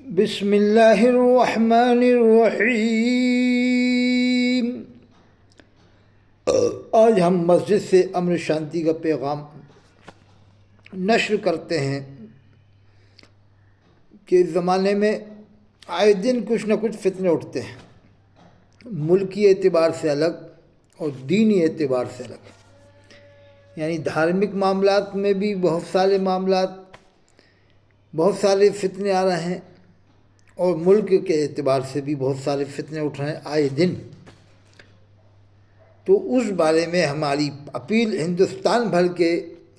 بسم اللہ الرحمن الرحیم۔ آج ہم مسجد سے امن شانتی کا پیغام نشر کرتے ہیں کہ اس زمانے میں آئے دن کچھ نہ کچھ فتنے اٹھتے ہیں، ملکی اعتبار سے الگ اور دینی اعتبار سے الگ، یعنی دھارمک معاملات میں بھی بہت سارے فتنے آ رہے ہیں اور ملک کے اعتبار سے بھی بہت سارے فتنے اٹھ رہے ہیں آئے دن۔ تو اس بارے میں ہماری اپیل ہندوستان بھر کے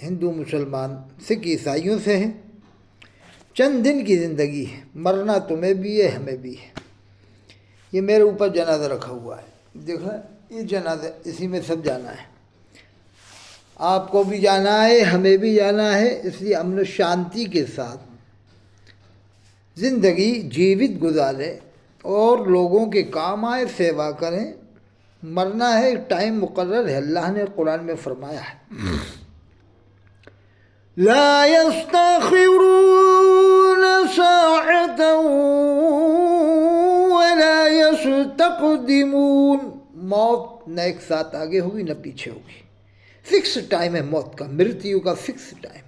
ہندو مسلمان سکھ عیسائیوں سے ہے۔ چند دن کی زندگی ہے، مرنا تمہیں بھی ہے ہمیں بھی ہے۔ یہ میرے اوپر جنازہ رکھا ہوا ہے، دیکھا یہ جنازہ، اسی میں سب جانا ہے، آپ کو بھی جانا ہے ہمیں بھی جانا ہے، اس لیے امن و شانتی کے ساتھ زندگی جیوت گزاریں اور لوگوں کے کام آئے، سیوا کریں۔ مرنا ہے، ٹائم مقرر ہے، اللہ نے قرآن میں فرمایا ہے لا يستأخرون ساعة ولا يستقدمون، موت نہ ایک ساتھ آگے ہوگی نہ پیچھے ہوگی، فکس ٹائم ہے موت کا، مرتیو کا فکس ٹائم،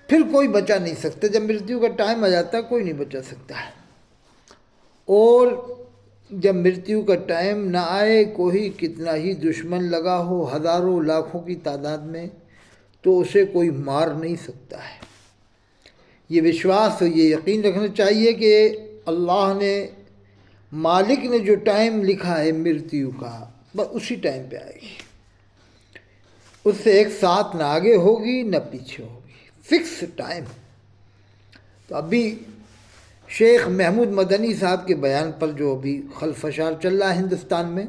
پھر کوئی بچا نہیں سکتا۔ جب مرتیو کا ٹائم آ جاتا ہے کوئی نہیں بچا سکتا ہے، اور جب مرتیو کا ٹائم نہ آئے، کوئی کتنا ہی دشمن لگا ہو ہزاروں لاکھوں کی تعداد میں، تو اسے کوئی مار نہیں سکتا ہے۔ یہ وشواس اور یہ یقین رکھنا چاہیے کہ اللہ نے، مالک نے جو ٹائم لکھا ہے مرتیو کا، بس اسی ٹائم پہ آئے گی، اس سے ایک ساتھ نہ آگے ہوگی نہ پیچھے ہوگی، فکس ٹائم۔ تو ابھی شیخ محمود مدنی صاحب کے بیان پر جو ابھی خلفشار چل رہا ہے ہندوستان میں،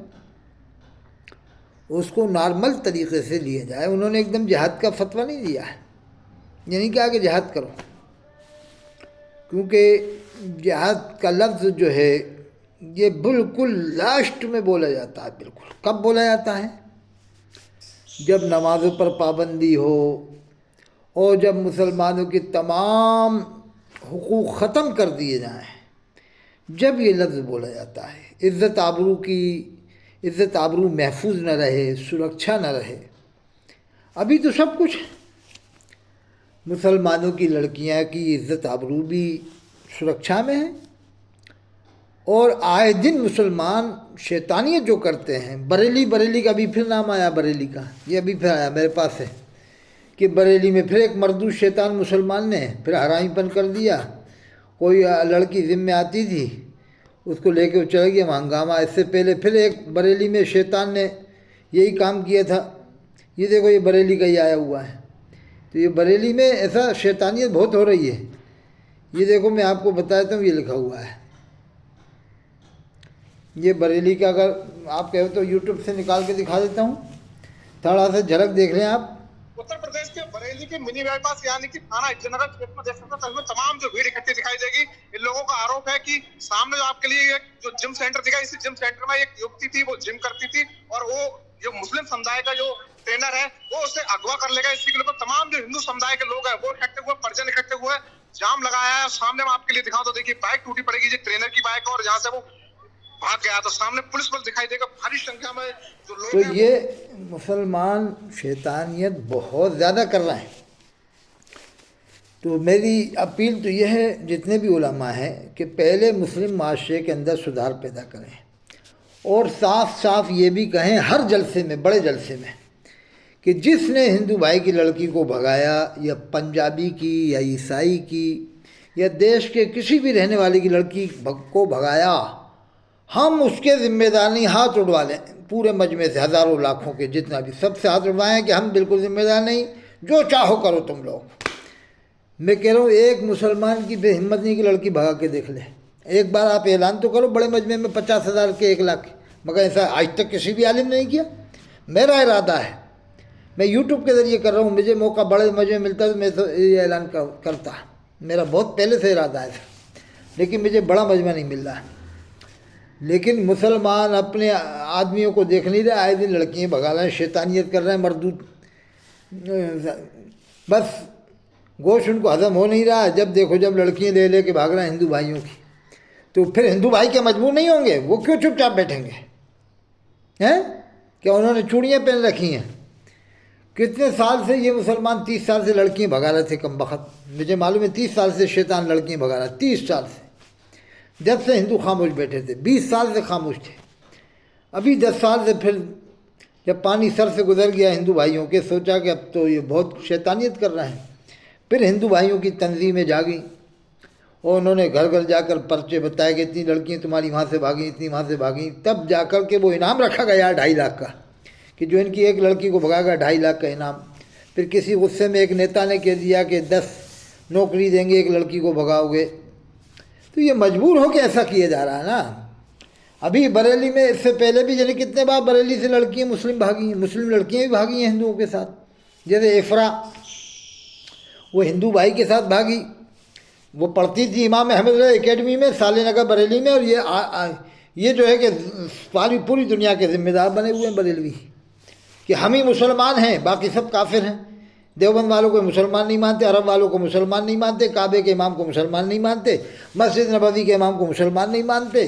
اس کو نارمل طریقے سے لیا جائے۔ انہوں نے ایک دم جہاد کا فتویٰ نہیں دیا ہے، یعنی کہ آگے جہاد کرو، کیونکہ جہاد کا لفظ جو ہے یہ بالکل لاسٹ میں بولا جاتا ہے۔ بالکل کب بولا جاتا ہے؟ جب نمازوں پر پابندی ہو اور جب مسلمانوں کے تمام حقوق ختم کر دیے جائیں، جب یہ لفظ بولا جاتا ہے، عزت آبرو محفوظ نہ رہے، سرکشا نہ رہے۔ ابھی تو سب کچھ ہے، مسلمانوں کی لڑکیاں کی عزت آبرو بھی سرکشا میں ہے، اور آئے دن مسلمان شیطانیت جو کرتے ہیں، بریلی کا بھی پھر نام آیا، بریلی کا یہ ابھی پھر آیا میرے پاس ہے کہ بریلی میں پھر ایک مردود شیطان مسلمان نے پھر حرامی پن کر دیا۔ کوئی لڑکی ذمہ آتی تھی، اس کو لے کے وہ چلا گیا، ہنگامہ۔ اس سے پہلے پھر ایک بریلی میں شیطان نے یہی کام کیا تھا، یہ دیکھو یہ بریلی کا ہی آیا ہوا ہے۔ تو یہ بریلی میں ایسا شیطانیت بہت ہو رہی ہے، یہ دیکھو میں آپ کو بتاتا ہوں، یہ لکھا ہوا ہے، یہ بریلی کا، اگر آپ کہو تو یوٹیوب سے نکال کے دکھا دیتا ہوں، تھوڑا سا جھلک دیکھ لیں آپ۔ اتر پردیش کے بریلی کے منی بائی پاس یعنی کہ تھانہ جنرل چھیتر میں دیکھ سکتے ہیں، تمام جو بھیڑ اکٹھی دکھائی دے گی۔ ان لوگوں کا آروپ ہے کہ سامنے جو آپ کے لیے ایک جو جم سینٹر دکھا، اسی جم سینٹر میں ایک یوتی تھی، وہ جم کرتی تھی، اور وہ جو مسلم سمدائے کا جو ٹرینر ہے وہ اسے اغوا کر لے گا۔ اسی کے لیے تمام جو ہندو سمدائے کے لوگ ہیں وہ اکٹھے ہوئے، پرجن اکٹھے ہوئے، جام لگایا ہے۔ سامنے میں آپ کے لیے دکھاؤں تو دیکھیے بائک ٹوٹی پڑے گی، جو ٹرینر کی بائک ہے، اور جہاں سے وہ بھاگ گیا تو سامنے پولیس بل دکھائی دے گا، بھاری سنکھیا میں جو لوگ تو ہیں۔ یہ مسلمان شیطانیت بہت زیادہ کر رہے ہیں۔ تو میری اپیل تو یہ ہے جتنے بھی علماء ہیں کہ پہلے مسلم معاشرے کے اندر سدھار پیدا کریں، اور صاف صاف یہ بھی کہیں ہر جلسے میں، بڑے جلسے میں، کہ جس نے ہندو بھائی کی لڑکی کو بھگایا، یا پنجابی کی یا عیسائی کی یا دیش کے کسی بھی رہنے والے کی لڑکی کو بھگایا، ہم اس کے ذمہ دار نہیں، ہاتھ اڑوا لیں پورے مجمع سے، ہزاروں لاکھوں کے جتنا بھی، سب سے ہاتھ اڑوائیں کہ ہم بالکل ذمہ دار نہیں، جو چاہو کرو تم لوگ۔ میں کہہ رہا ہوں ایک مسلمان کی بے ہمت نہیں کہ لڑکی بھگا کے دیکھ لے، ایک بار آپ اعلان تو کرو بڑے مجمع میں 50,000 کے 1,00,000، مگر ایسا آج تک کسی بھی عالم نے نہیں کیا۔ میرا ارادہ ہے، میں یوٹیوب کے ذریعے کر رہا ہوں، مجھے موقع بڑے مجمع ملتا ہے تو میں تو یہ اعلان کرتا، میرا بہت پہلے سے ارادہ ہے، لیکن مجھے بڑا مجمع نہیں مل رہا ہے۔ لیکن مسلمان اپنے آدمیوں کو دیکھ نہیں رہے، آئے دن لڑکیاں بھگا رہے ہیں، شیطانیت کر رہے ہیں، مردود، بس گوشت ان کو ہضم ہو نہیں رہا ہے، جب دیکھو جب لڑکیاں لے لے کے بھاگ رہے ہیں ہندو بھائیوں کی، تو پھر ہندو بھائی کے مجبور نہیں ہوں گے؟ وہ کیوں چپ چاپ بیٹھیں گے؟ ہیں کہ انہوں نے چوڑیاں پہن رکھی ہیں؟ کتنے سال سے یہ مسلمان 30 سال سے لڑکیاں بھگا رہے تھے کم بخت، مجھے معلوم ہے 30 سال سے شیطان لڑکیاں بھگا رہا ہے، 30 سال سے، جب سے ہندو خاموش بیٹھے تھے، 20 سال سے خاموش تھے، ابھی 10 سال سے پھر جب پانی سر سے گزر گیا ہندو بھائیوں کے، سوچا کہ اب تو یہ بہت شیطانیت کر رہے ہیں، پھر ہندو بھائیوں کی تنظیمیں جاگیں اور انہوں نے گھر گھر جا کر پرچے بتائے کہ اتنی لڑکیاں تمہاری وہاں سے بھاگیں، اتنی وہاں سے بھاگیں، تب جا کر کے وہ انعام رکھا گیا 2.5 لاکھ کا، کہ جو ان کی ایک لڑکی کو بھگا گا 2.5 لاکھ کا انعام۔ پھر کسی غصے میں ایک نیتا نے کہہ دیا کہ 10 نوکری دیں گے ایک لڑکی کو بھگاؤ گے، تو یہ مجبور ہو کے ایسا کیا جا رہا ہے نا۔ ابھی بریلی میں اس سے پہلے بھی جیسے کتنے بار بریلی سے لڑکیاں مسلم بھاگی ہیں، مسلم لڑکیاں بھی بھاگی ہیں ہندوؤں کے ساتھ، جیسے افرا وہ ہندو بھائی کے ساتھ بھاگی، وہ پڑھتی تھی امام احمد اکیڈمی میں سالے نگر بریلی میں، اور یہ جو ہے کہ پوری دنیا کے ذمہ دار بنے ہوئے ہیں بریلوی، کہ ہم ہی مسلمان ہیں باقی سب کافر ہیں۔ دیوبند والوں کو مسلمان نہیں مانتے، عرب والوں کو مسلمان نہیں مانتے، کعبے کے امام کو مسلمان نہیں مانتے، مسجد نبوی کے امام کو مسلمان نہیں مانتے،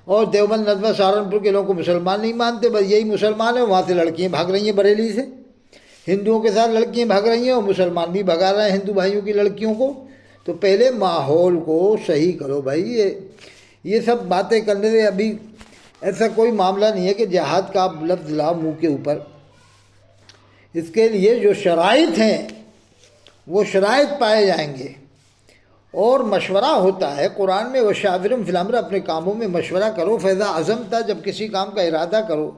اور دیوبند ندوہ سہارنپور کے لوگوں کو مسلمان نہیں مانتے، بس یہی مسلمان ہیں۔ وہاں سے لڑکیاں بھاگ رہی ہیں بریلی سے، ہندوؤں کے ساتھ لڑکیاں بھاگ رہی ہیں، اور مسلمان بھی بھگا رہے ہیں ہندو بھائیوں کی لڑکیوں کو۔ تو پہلے ماحول کو صحیح کرو بھائی، یہ سب باتیں کرنے سے ابھی ایسا کوئی معاملہ نہیں ہے کہ جہاد کا آپ لفظ لاؤ منہ کے اوپر، اس کے لیے جو شرائط ہیں وہ شرائط پائے جائیں گے، اور مشورہ ہوتا ہے قرآن میں، وشاورہم فی الامر، اپنے کاموں میں مشورہ کرو، فاذا عزمت، جب کسی کام کا ارادہ کرو،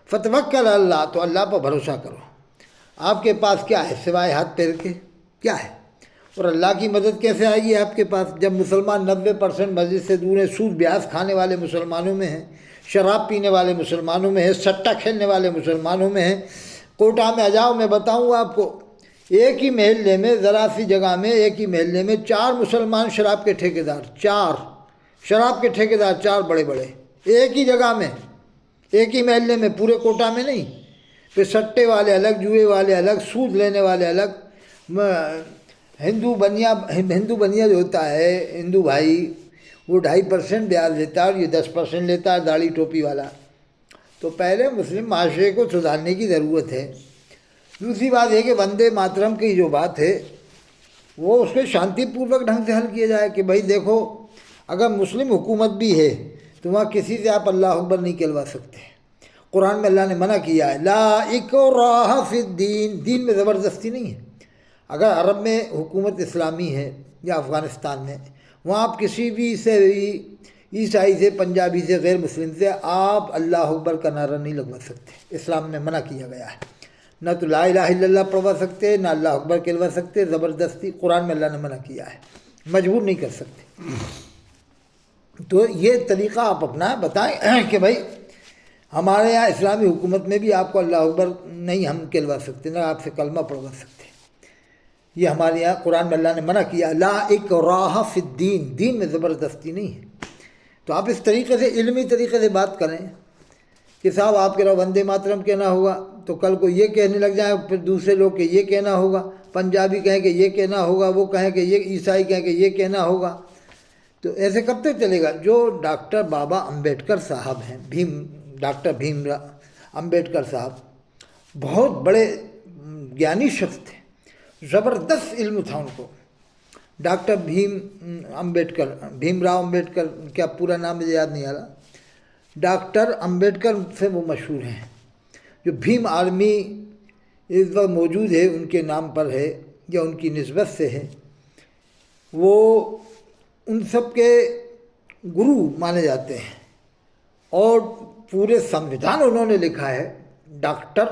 فتوکل علی اللہ، تو اللہ پر بھروسہ کرو۔ آپ کے پاس کیا ہے سوائے ہاتھ پیر کے؟ کیا ہے؟ اور اللہ کی مدد کیسے آئے گی آپ کے پاس جب مسلمان 90% مسجد سے دور ہیں، سود بیاس کھانے والے مسلمانوں میں ہیں، شراب پینے والے مسلمانوں میں ہیں، سٹہ کھیلنے والے مسلمانوں میں ہیں۔ کوٹہ میں آ جاؤ، میں بتاؤں آپ کو، ایک ہی محلے میں، ذرا سی جگہ میں، ایک ہی محلے میں 4 مسلمان شراب کے ٹھیکیدار، 4 شراب کے ٹھیکیدار، 4 بڑے بڑے، ایک ہی جگہ میں، ایک ہی محلے میں، پورے کوٹہ میں نہیں۔ پھر سٹے والے الگ، جوئے والے الگ، سود لینے والے الگ۔ ہندو بنیا جو ہوتا ہے ہندو بھائی، وہ 2.5% بیاج لیتا ہے، اور یہ 10% لیتا ہے داڑھی ٹوپی والا۔ تو پہلے مسلم معاشرے کو سدھارنے کی ضرورت ہے۔ دوسری بات یہ کہ وندے ماترم کی جو بات ہے وہ اس پہ شانتی پوروک ڈھنگ سے حل کیا جائے کہ بھائی دیکھو، اگر مسلم حکومت بھی ہے تو وہاں کسی سے آپ اللہ اکبر نہیں کہلوا سکتے۔ قرآن میں اللہ نے منع کیا ہے، لا اکراہ فی الدین، دین میں زبردستی نہیں ہے۔ اگر عرب میں حکومت اسلامی ہے یا افغانستان میں، وہاں آپ کسی بھی سے، عیسائی سے، پنجابی سے، غیر مسلم سے آپ اللہ اکبر کا نعرہ نہیں لگوا سکتے، اسلام میں منع کیا گیا ہے۔ نہ تو لا الہ الا اللہ پڑھوا سکتے، نہ اللہ اکبر کہلوا سکتے، زبردستی قرآن میں اللہ نے منع کیا ہے، مجبور نہیں کر سکتے۔ تو یہ طریقہ آپ اپنا بتائیں کہ بھائی ہمارے یہاں اسلامی حکومت میں بھی آپ کو اللہ اکبر نہیں ہم کہلوا سکتے، نہ آپ سے کلمہ پڑھوا سکتے۔ یہ ہمارے یہاں قرآن میں اللہ نے منع کیا، لا اکراہ فی الدین، دین میں زبردستی نہیں ہے۔ تو آپ اس طریقے سے، علمی طریقے سے بات کریں کہ صاحب آپ کہہ رہا وندے ماترم کہنا ہوگا، تو کل کو یہ کہنے لگ جائیں، پھر دوسرے لوگ کہ یہ کہنا ہوگا، پنجابی کہیں کہ یہ کہنا ہوگا، وہ کہیں کہ یہ، عیسائی کہیں کہ یہ کہنا ہوگا، تو ایسے کب تک چلے گا؟ جو ڈاکٹر بابا امبیڈکر صاحب ہیں، ڈاکٹر بھیم امبیڈکر صاحب بہت بڑے گیانی شخص تھے، زبردست علم تھا ان کو۔ ڈاکٹر بھیم راؤ امبیڈکر، کیا پورا نام مجھے یاد نہیں آ رہا، ڈاکٹر امبیڈکر سے وہ مشہور ہیں۔ جو بھیم آرمی اس وقت موجود ہے ان کے نام پر ہے یا ان کی نسبت سے ہے، وہ ان سب کے گرو مانے جاتے ہیں، اور پورے سموِدھان انہوں نے لکھا ہے۔ ڈاکٹر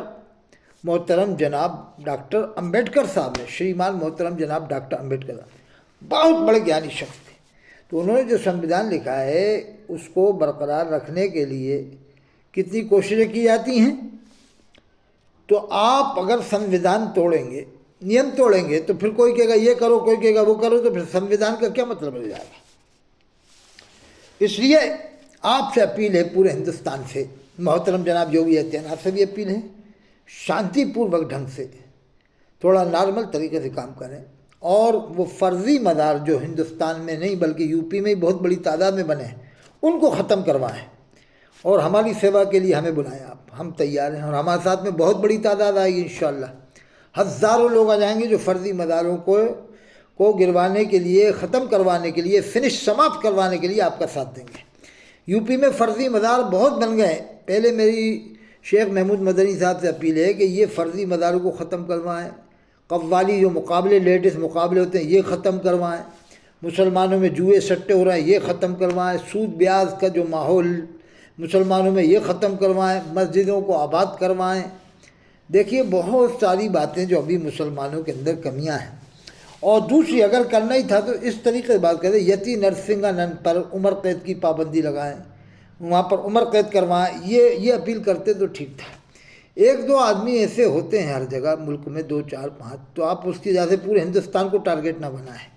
محترم جناب ڈاکٹر امبیڈکر صاحب نے، شریمان محترم جناب ڈاکٹر امبیڈکر صاحب بہت بڑے گیانی شخص تھے، تو انہوں نے جو سموِدھان لکھا ہے اس کو برقرار رکھنے کے لیے کتنی کوششیں کی جاتی ہیں۔ تو آپ اگر سموِدھان توڑیں گے، نیم توڑیں گے، تو پھر کوئی کہے گا یہ کرو، کوئی کہے گا وہ کرو، تو پھر سموِدھان کا کیا مطلب رہ جائے گا؟ اس لیے آپ سے اپیل ہے پورے ہندوستان سے، محترم جناب یوگی آدتیہ ناتھ سے بھی اپیل ہے، شانتی پوروک ڈھنگ سے، تھوڑا نارمل طریقے سے کام کریں، اور وہ فرضی مدار جو ہندوستان میں نہیں بلکہ یو پی میں بہت بڑی تعداد میں بنے ہیں ان کو ختم کروائیں، اور ہماری سیوا کے لیے ہمیں بلائیں آپ، ہم تیار ہیں، اور ہمارے ساتھ میں بہت بڑی تعداد آئے گی انشاءاللہ، ہزاروں لوگ آ جائیں گے جو فرضی مداروں کو گروانے کے لیے، ختم کروانے کے لیے، سماپت کروانے کے لیے آپ کا ساتھ دیں گے۔ یو پی میں فرضی مدار بہت بن گئے، پہلے میری شیخ محمود مدنی صاحب سے اپیل ہے کہ یہ فرضی مداروں کو ختم کروائیں، قوالی جو مقابلے لیٹسٹ مقابلے ہوتے ہیں یہ ختم کروائیں، مسلمانوں میں جوئے سٹے ہو رہے ہیں یہ ختم کروائیں، سود بیاز کا جو ماحول مسلمانوں میں یہ ختم کروائیں، مسجدوں کو آباد کروائیں۔ دیکھیے بہت ساری باتیں جو ابھی مسلمانوں کے اندر کمیاں ہیں۔ اور دوسری اگر کرنا ہی تھا تو اس طریقے سے بات کریں، یتی نرسنگانند پر عمر قید کی پابندی لگائیں، وہاں پر عمر قید کروائیں، یہ اپیل کرتے تو ٹھیک تھا۔ ایک دو آدمی ایسے ہوتے ہیں ہر جگہ ملک میں، 2 4 5، تو آپ اس کی وجہ سے پورے ہندوستان کو ٹارگیٹ نہ بنائیں۔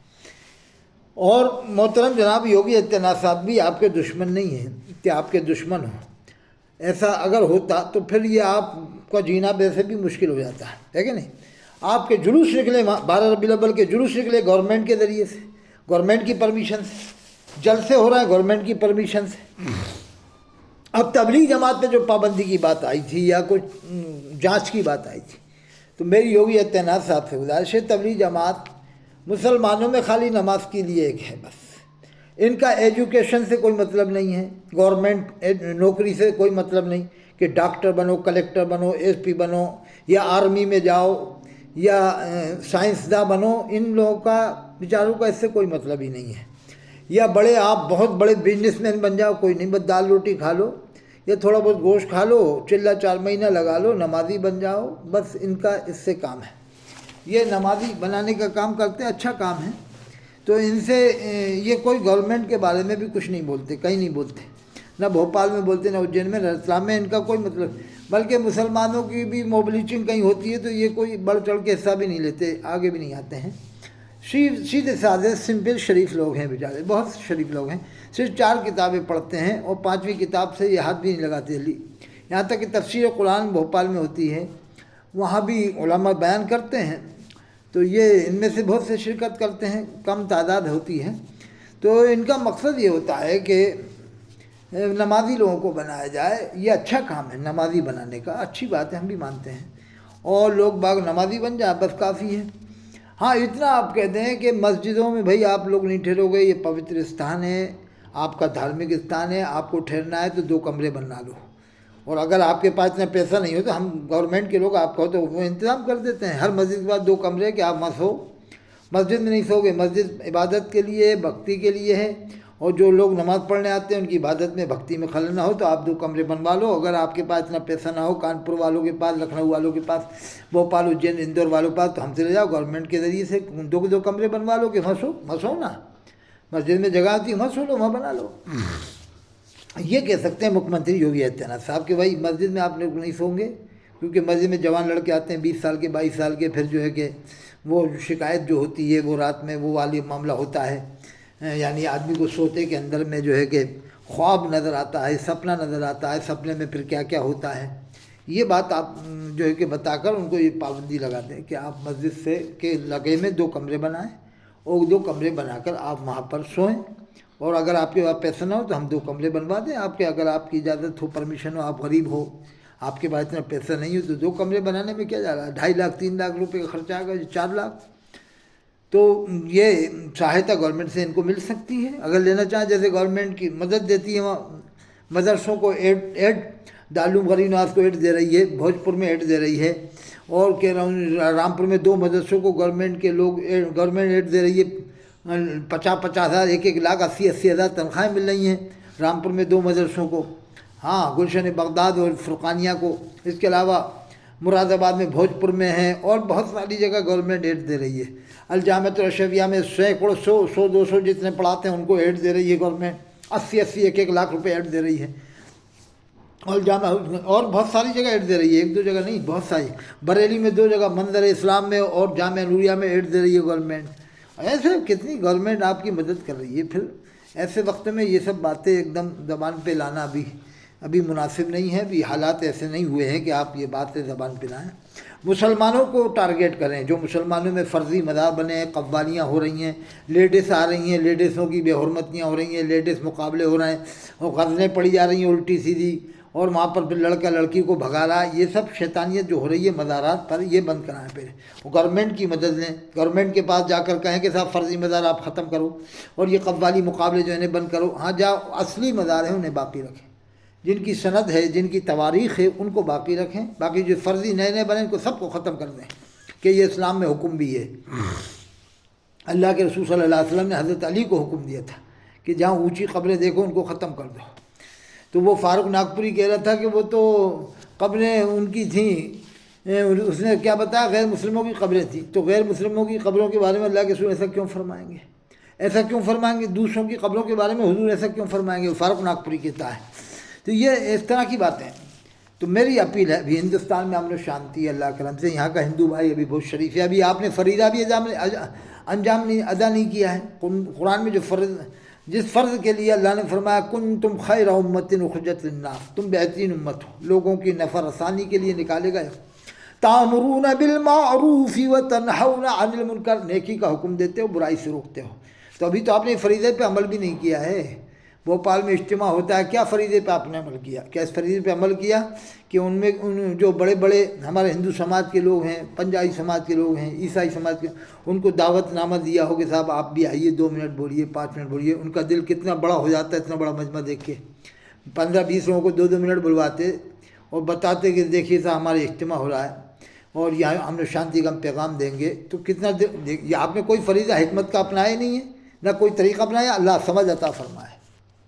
اور محترم جناب یوگی آدتیہ ناتھ صاحب بھی آپ کے دشمن نہیں ہیں کہ آپ کے دشمن ہوں، ایسا اگر ہوتا تو پھر یہ آپ کا جینا ویسے بھی مشکل ہو جاتا ہے کہ نہیں۔ آپ کے جلوس نکلے 12 ربیع الاول کے جلوس نکلے گورنمنٹ کے ذریعے سے، گورنمنٹ کی پرمیشن سے، جلسے ہو رہے ہیں گورنمنٹ کی پرمیشن سے۔ اب تبلیغ جماعت میں جو پابندی کی بات آئی تھی یا کچھ جانچ کی بات آئی تھی، تو میری یوگی آدتیہ ناتھ صاحب سے گزارش ہے، تبلیغ جماعت مسلمانوں میں خالی نماز کے لیے ایک ہے بس، ان کا ایجوکیشن سے کوئی مطلب نہیں ہے، گورنمنٹ نوکری سے کوئی مطلب نہیں کہ ڈاکٹر بنو، کلیکٹر بنو، ایس پی بنو، یا آرمی میں جاؤ، یا سائنسداں بنو، ان لوگوں کا بیچاروں کا اس سے کوئی مطلب ہی نہیں ہے۔ یا بڑے آپ بہت بڑے بزنس مین بن جاؤ، کوئی نہیں، بس دال روٹی کھا لو یا تھوڑا بہت گوشت کھا لو، چلہ 4 مہینہ لگا لو، نمازی بن جاؤ، بس ان کا اس سے کام ہے، یہ نمازی بنانے کا کام کرتے ہیں، اچھا کام ہے۔ تو ان سے یہ کوئی گورنمنٹ کے بارے میں بھی کچھ نہیں بولتے، کہیں نہیں بولتے، نہ بھوپال میں بولتے، نہ اجین میں، نہ اسلام میں، ان کا کوئی مطلب، بلکہ مسلمانوں کی بھی موبلیچنگ کہیں ہوتی ہے تو یہ کوئی بڑھ چڑھ کے حصہ بھی نہیں لیتے، آگے بھی نہیں آتے ہیں۔ سیدھے سادھے سمپل شریف لوگ ہیں بیچارے، بہت شریف لوگ ہیں، صرف 4 کتابیں پڑھتے ہیں اور 5ویں کتاب سے یہ ہاتھ بھی نہیں لگاتے جلدی۔ یہاں تک کہ تفسیر قرآن بھوپال میں ہوتی ہے، وہاں بھی علماء بیان کرتے ہیں، تو یہ ان میں سے بہت سے شرکت کرتے ہیں، کم تعداد ہوتی ہے۔ تو ان کا مقصد یہ ہوتا ہے کہ نمازی لوگوں کو بنایا جائے، یہ اچھا کام ہے نمازی بنانے کا، اچھی بات ہے، ہم بھی مانتے ہیں، اور لوگ باغ نمازی بن جائیں بس کافی ہے۔ ہاں اتنا آپ کہتے ہیں کہ مسجدوں میں بھائی آپ لوگ نہیں ٹھہرو گے، یہ پوتر استھان ہے، آپ کا دھارمک استھان ہے، آپ کو ٹھہرنا ہے تو 2 کمرے بنوا لو، اور اگر آپ کے پاس اتنا پیسہ نہیں ہو تو ہم گورنمنٹ کے لوگ آپ کو تو وہ انتظام کر دیتے ہیں، ہر مسجد کے بعد 2 کمرے کہ آپ مت سو، مسجد میں نہیں سو گے، مسجد عبادت کے لیے، بھکتی کے لیے ہے، اور جو لوگ نماز پڑھنے آتے ہیں ان کی عبادت میں بھکتی میں خلل نہ ہو تو آپ 2 کمرے بنوا لو۔ اگر آپ کے پاس اتنا پیسہ نہ ہو، کانپور والوں کے پاس، لکھنؤ والوں کے پاس، بھوپال اجین اندور والوں کے پاس، تو ہم سے لے جاؤ، گورنمنٹ کے ذریعے سے 2 کمرے بنوا لو کہ مسو نا، مسجد میں جگہ آتی ہے مسو لو، وہاں بنا لو۔ یہ کہہ سکتے ہیں مکھ منتری یوگی آدتیہ ناتھ صاحب کہ بھائی مسجد میں آپ لوگ نہیں سوں گے، کیونکہ مسجد میں جوان لڑکے آتے ہیں 20 سال کے، 22 سال کے، پھر جو ہے کہ وہ شکایت جو ہوتی ہے وہ رات میں وہ والی معاملہ ہوتا ہے، یعنی آدمی کو سوتے کے اندر میں جو ہے کہ خواب نظر آتا ہے، سپنا نظر آتا ہے، سپنے میں پھر کیا کیا ہوتا ہے، یہ بات آپ جو ہے کہ بتا کر ان کو یہ پابندی لگا دیں کہ آپ مسجد سے کے لگے میں 2 کمرے بنائیں، اور 2 کمرے بنا کر آپ وہاں پر سوئیں، اور اگر آپ کے پاس پیسہ نہ ہو تو ہم 2 کمرے بنوا دیں آپ کے، اگر آپ کی اجازت ہو، پرمیشن ہو، آپ غریب ہو، آپ کے پاس اتنا پیسہ نہیں ہو تو 2 کمرے بنانے میں کیا جا رہا ہے، 2.5 لاکھ 3 لاکھ روپے کا خرچہ آ گیا، 4 لاکھ، تو یہ سہایتا گورنمنٹ سے ان کو مل سکتی ہے اگر لینا چاہیں، جیسے گورنمنٹ کی مدد دیتی ہے وہاں مدرسوں کو ایڈ دارالعلوم غریب نواز کو ایڈ دے رہی ہے، بھوجپور میں ایڈ دے رہی ہے، اور کہہ رہا ہوں رامپور میں 2 مدرسوں کو گورنمنٹ کے لوگ گورنمنٹ ایڈ دے رہی ہے، 50 ہزار 1 لاکھ 80 ہزار تنخواہیں مل رہی ہیں رامپور میں 2 مدرسوں کو، ہاں گلشن بغداد اور فرقانیہ کو، اس کے علاوہ مراد آباد میں بھوجپور میں ہیں، اور بہت ساری جگہ گورنمنٹ ایڈ دے رہی ہے، الجامعۃ الاشرفیہ میں 100 200 جتنے پڑھاتے ہیں ان کو ایڈ دے رہی ہے گورنمنٹ، 80 1 لاکھ روپے ایڈ دے رہی ہے، اور بہت ساری جگہ ایڈ دے رہی ہے، 1 2 جگہ نہیں، بہت ساری، بریلی میں 2 جگہ، منظر اسلام میں اور جامعہ نوریہ میں ایڈ دے رہی ہے گورنمنٹ، ایسے کتنی گورنمنٹ آپ کی مدد کر رہی ہے۔ پھر ایسے وقت میں یہ سب باتیں ایک دم زبان پہ لانا بھی ابھی مناسب نہیں ہے، ابھی حالات ایسے نہیں ہوئے ہیں کہ آپ یہ باتیں زبان پہ لائیں۔ مسلمانوں کو ٹارگیٹ کریں، جو مسلمانوں میں فرضی مداح بنے ہیں، قوالیاں ہو رہی ہیں، لیڈیز آ رہی ہیں، لیڈیزوں کی بے حرمتیاں ہو رہی ہیں، لیڈیز مقابلے ہو رہے ہیں اور غزلیں پڑھی جا رہی ہیں الٹی سیدھی، اور وہاں پر پھر لڑکا لڑکی کو بھگا رہا ہے، یہ سب شیطانیت جو ہو رہی ہے مزارات پر، یہ بند کرائیں۔ پھر وہ گورنمنٹ کی مدد لیں، گورنمنٹ کے پاس جا کر کہیں کہ صاحب فرضی مزار آپ ختم کرو اور یہ قوالی مقابلے جو انہیں بند کرو۔ ہاں جا اصلی مزار ہیں انہیں باقی رکھیں، جن کی سند ہے، جن کی تواریخ ہے، ان کو باقی رکھیں، باقی جو فرضی نئے نئے بنے ان کو سب کو ختم کر دیں، کہ یہ اسلام میں حکم بھی ہے۔ اللہ کے رسول صلی اللہ علیہ وسلم نے حضرت علی کو حکم دیا تھا کہ جہاں اونچی قبریں دیکھو ان کو ختم کر دو۔ تو وہ فاروق ناگپوری کہہ رہا تھا کہ وہ تو قبریں ان کی تھیں، اس نے کیا بتایا، غیر مسلموں کی قبریں تھیں، تو غیر مسلموں کی قبروں کے بارے میں اللہ کے رسول ایسا کیوں فرمائیں گے؟ ایسا کیوں فرمائیں گے؟ دوسروں کی قبروں کے بارے میں حضور ایسا کیوں فرمائیں گے؟ فاروق ناگپوری کہتا ہے۔ تو یہ اس طرح کی باتیں ہیں۔ تو میری اپیل ہے، ابھی ہندوستان میں امن و شانتی ہے اللہ کرم سے، یہاں کا ہندو بھائی ابھی بہت شریف ہے۔ ابھی آپ نے فریضہ بھی ادا نہیں کیا ہے۔ قرآن میں جو جس فرض کے لیے اللہ نے فرمایا کنتم خیر امۃ اخرجت للناس، تم بہترین امت ہو، لوگوں کی نفع رسانی کے لیے نکالے گئے ہو، تأمرون بالمعروف وتنہون عن المنکر، نیکی کا حکم دیتے ہو، برائی سے روکتے ہو۔ تو ابھی تو آپ نے فریضے پہ عمل بھی نہیں کیا ہے۔ بھوپال میں اجتماع ہوتا ہے، کیا فریضے پہ آپ نے عمل کیا؟ کیا اس فریضے پہ عمل کیا کہ ان میں جو بڑے بڑے ہمارے ہندو سماج کے لوگ ہیں، پنجابی سماج کے لوگ ہیں، عیسائی سماج کے، ان کو دعوت نامہ دیا ہو کہ صاحب آپ بھی آئیے، 2 منٹ بولیے، 5 منٹ بولیے۔ ان کا دل کتنا بڑا ہو جاتا ہے اتنا بڑا مجمع دیکھ کے۔ 15-20 لوگوں کو 2 منٹ بلواتے اور بتاتے کہ دیکھیے صاحب ہمارے اجتماع ہو رہا ہے اور یہاں امن و شانتی کا ہم پیغام دیں گے، تو کتنا آپ نے کوئی فریضہ حکمت کا اپنایا نہیں ہے، نہ کوئی طریقہ اپنایا، اللہ سمجھ عطا فرمائے۔